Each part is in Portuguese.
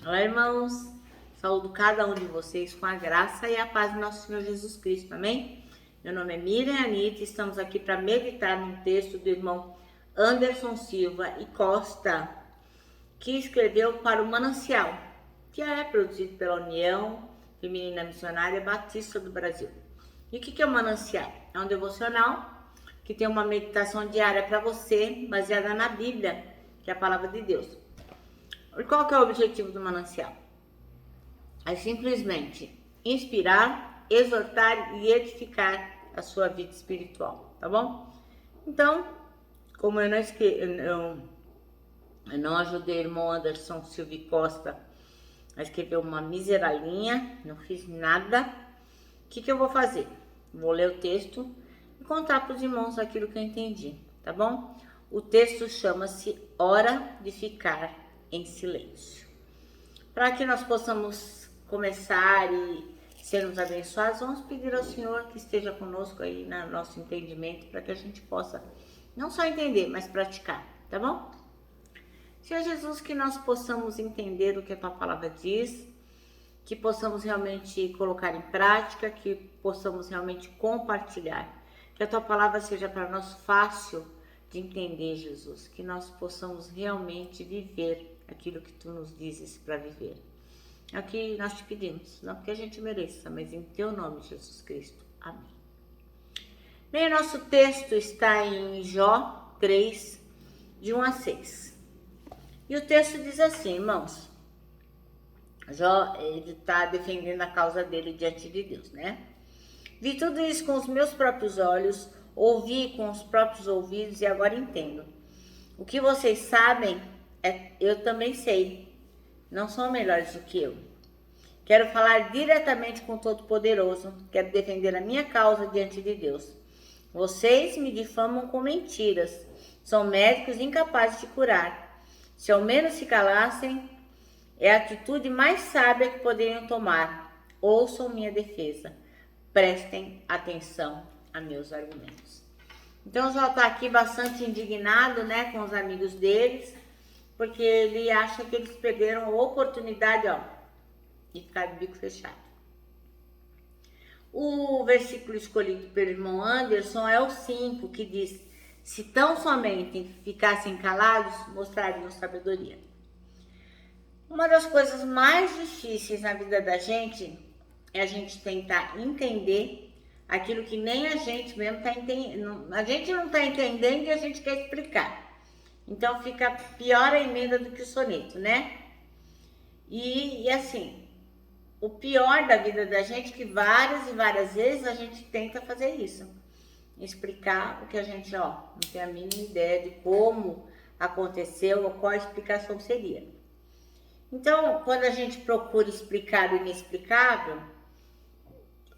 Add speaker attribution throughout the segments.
Speaker 1: Olá, irmãos. Saúdo cada um de vocês com a graça e a paz do nosso Senhor Jesus Cristo. Amém? Meu nome é Miriam Anita e estamos aqui para meditar num texto do irmão Anderson Silva e Costa, que escreveu para o Manancial, que é produzido pela União Feminina Missionária Batista do Brasil. E o que é o Manancial? É um devocional que tem uma meditação diária para você, baseada na Bíblia, que é a palavra de Deus. E qual que é o objetivo do Manancial? É simplesmente inspirar, exortar e edificar a sua vida espiritual, tá bom? Então, como eu não ajudei o irmão Anderson Silva Costa a escrever uma miseralinha, não fiz nada, o que eu vou fazer? Vou ler o texto e contar para os irmãos aquilo que eu entendi, tá bom? O texto chama-se Hora de Ficar em Silêncio. Para que nós possamos começar e sermos abençoados, vamos pedir ao Senhor que esteja conosco aí no nosso entendimento, para que a gente possa não só entender, mas praticar, tá bom? Senhor Jesus, que nós possamos entender o que a Tua Palavra diz, que possamos realmente colocar em prática, que possamos realmente compartilhar, que a Tua Palavra seja para nós fácil de entender, Jesus, que nós possamos realmente viver aquilo que Tu nos dizes para viver. É o que nós te pedimos, não porque a gente mereça, mas em Teu nome, Jesus Cristo. Amém. Bem, o nosso texto está em Jó 3, de 1 a 6. E o texto diz assim, irmãos. Jó, ele está defendendo a causa dele diante de Deus, né? Vi tudo isso com os meus próprios olhos, ouvi com os próprios ouvidos e agora entendo. O que vocês sabem, eu também sei. Não são melhores do que eu. Quero falar diretamente com o Todo-Poderoso. Quero defender a minha causa diante de Deus. Vocês me difamam com mentiras. São médicos incapazes de curar. Se ao menos se calassem, é a atitude mais sábia que poderiam tomar. Ouçam minha defesa. Prestem atenção a meus argumentos. Então, Jó está aqui bastante indignado, né, com os amigos deles, porque ele acha que eles perderam a oportunidade, de ficar de bico fechado. O versículo escolhido pelo irmão Anderson é o 5, que diz: se tão somente ficassem calados, mostrariam sabedoria. Uma das coisas mais difíceis na vida da gente é a gente tentar entender aquilo que nem a gente mesmo está entendendo. A gente não está entendendo e a gente quer explicar. Então fica pior a emenda do que o soneto, né? E assim, o pior da vida da gente é que várias e várias vezes a gente tenta fazer isso. Explicar o que a gente, não tem a mínima ideia de como aconteceu ou qual a explicação seria. Então, quando a gente procura explicar o inexplicável,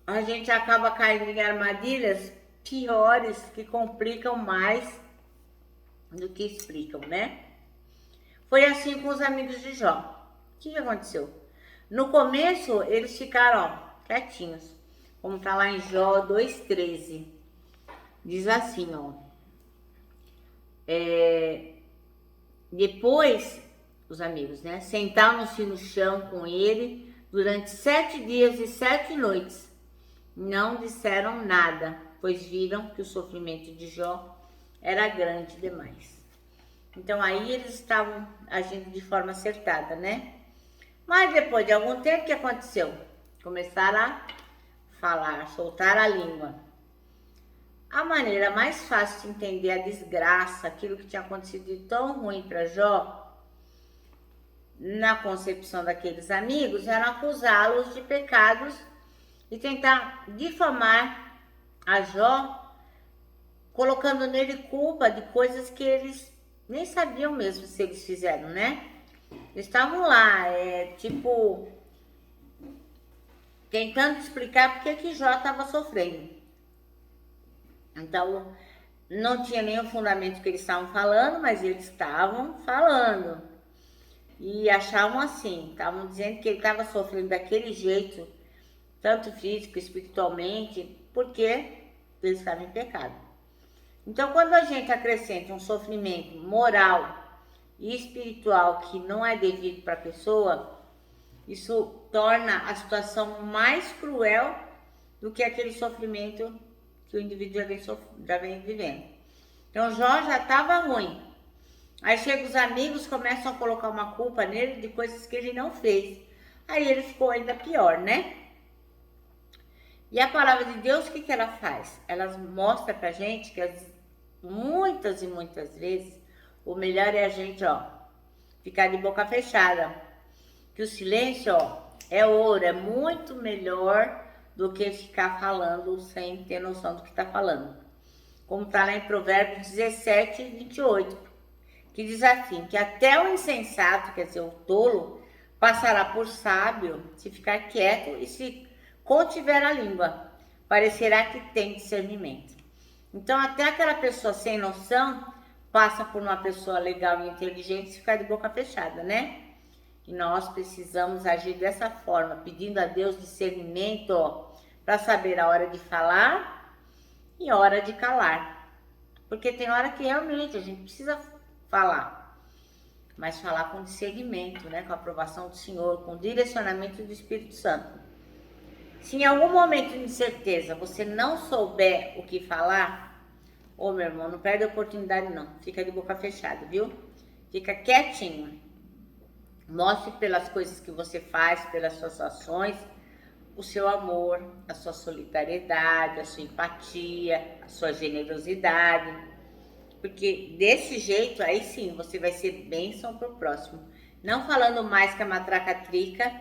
Speaker 1: a gente acaba caindo em armadilhas piores que complicam mais do que explicam, né? Foi assim com os amigos de Jó. O que aconteceu? No começo, eles ficaram, quietinhos. Como tá lá em Jó 2,13. Diz assim, depois, os amigos, né? Sentaram-se no chão com ele durante 7 dias e 7 noites. Não disseram nada, pois viram que o sofrimento de Jó era grande demais. Então aí eles estavam agindo de forma acertada, né? Mas depois de algum tempo, o que aconteceu? Começaram a falar, soltar a língua. A maneira mais fácil de entender a desgraça, aquilo que tinha acontecido de tão ruim para Jó, na concepção daqueles amigos, era acusá-los de pecados e tentar difamar a Jó, colocando nele culpa de coisas que eles nem sabiam mesmo se eles fizeram, né? Eles estavam lá, tentando explicar porque que Jó estava sofrendo. Então, não tinha nenhum fundamento que eles estavam falando, mas eles estavam falando. E achavam assim, estavam dizendo que ele estava sofrendo daquele jeito, tanto físico, espiritualmente, porque eles estavam em pecado. Então, quando a gente acrescenta um sofrimento moral e espiritual que não é devido para a pessoa, Isso torna a situação mais cruel do que aquele sofrimento que o indivíduo já vem vivendo. Então Jó já estava ruim. Aí chegam os amigos, começam a colocar uma culpa nele de coisas que ele não fez. Aí ele ficou ainda pior, né? E a palavra de Deus, o que ela faz? Ela mostra pra gente que muitas e muitas vezes o melhor é a gente, ficar de boca fechada. Que o silêncio, é ouro, é muito melhor do que ficar falando sem ter noção do que está falando. Como está lá em Provérbios 17, 28, que diz assim, que até o insensato, quer dizer, o tolo, passará por sábio se ficar quieto e se contiver a língua, parecerá que tem discernimento. Então, até aquela pessoa sem noção passa por uma pessoa legal e inteligente se ficar de boca fechada, né? E nós precisamos agir dessa forma, pedindo a Deus discernimento para saber a hora de falar e a hora de calar. Porque tem hora que realmente a gente precisa falar, mas falar com discernimento, né? Com a aprovação do Senhor, com o direcionamento do Espírito Santo. Se em algum momento de incerteza você não souber o que falar, meu irmão, não perde a oportunidade não. Fica de boca fechada, viu? Fica quietinho. Mostre pelas coisas que você faz, pelas suas ações, o seu amor, a sua solidariedade, a sua empatia, a sua generosidade. Porque desse jeito, aí sim, você vai ser bênção pro próximo. Não falando mais que a matraca trica,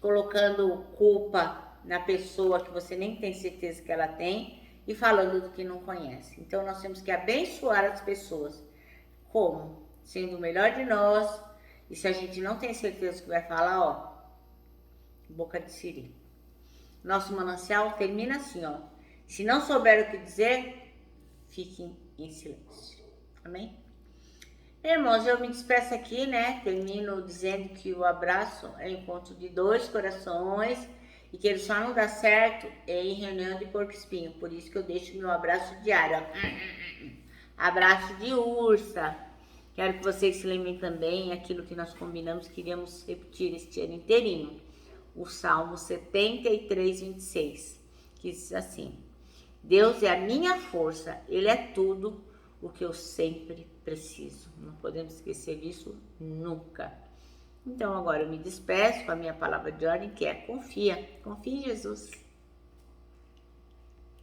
Speaker 1: colocando culpa na pessoa que você nem tem certeza que ela tem e falando do que não conhece. Então, nós temos que abençoar as pessoas. Como? Sendo o melhor de nós. E se a gente não tem certeza que vai falar, boca de siri. Nosso manancial termina assim, Se não souber o que dizer, fiquem em silêncio. Amém? Irmãos, eu me despeço aqui, né? Termino dizendo que o abraço é encontro de dois corações e que ele só não dá certo em reunião de porco-espinho. Por isso que eu deixo meu abraço diário. Abraço de ursa. Quero que vocês se lembrem também aquilo que nós combinamos, queríamos repetir este ano inteirinho. O Salmo 73, 26, que diz assim: Deus é a minha força, Ele é tudo o que eu sempre preciso. Não podemos esquecer disso nunca. Então agora eu me despeço com a minha palavra de ordem, que é confia. Confia em Jesus.